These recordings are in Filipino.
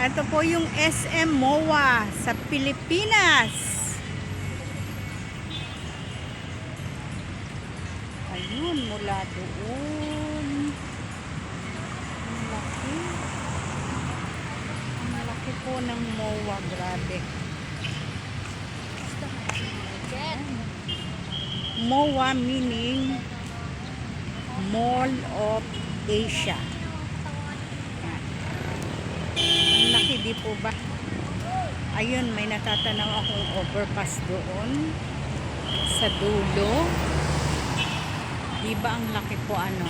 Ito po yung SM MOA sa Pilipinas. Ayun, mula doon. Ang laki. Ang laki po ng MOA. Grabe. MOA meaning Mall of Asia. Ang laki, di po ba? Ayun, may natatanaw akong overpass doon sa dulo. Di ba ang laki po ano?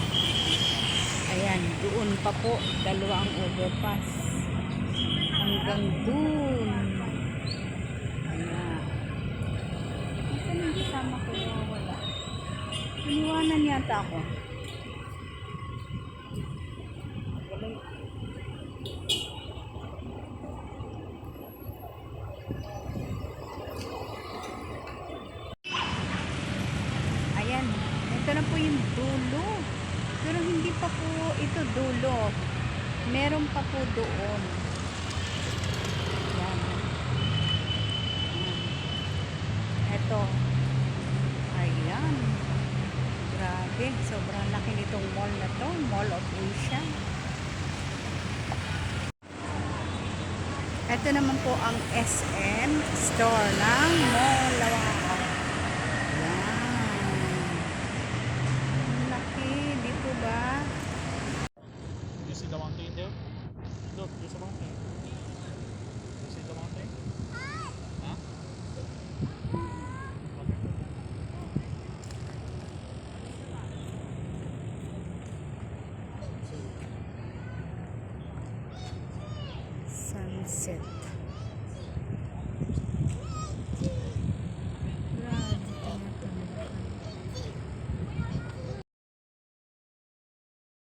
Ayan, doon pa po dalawa ang overpass hanggang doon. Ayan. Saan yung kasama ko? Wala. Iniwanan yata ako. Ayan, ito na po yung dulo. Pero hindi pa po ito dulo. Meron pa po doon. Ayan. Ito. Ayan. Grabe, sobrang laki nitong mall na to. Mall of Asia. Ito naman po ang SM store ng Mall. You see the mountain there? Look, there's a mountain. You see the mountain? Huh? Sunset.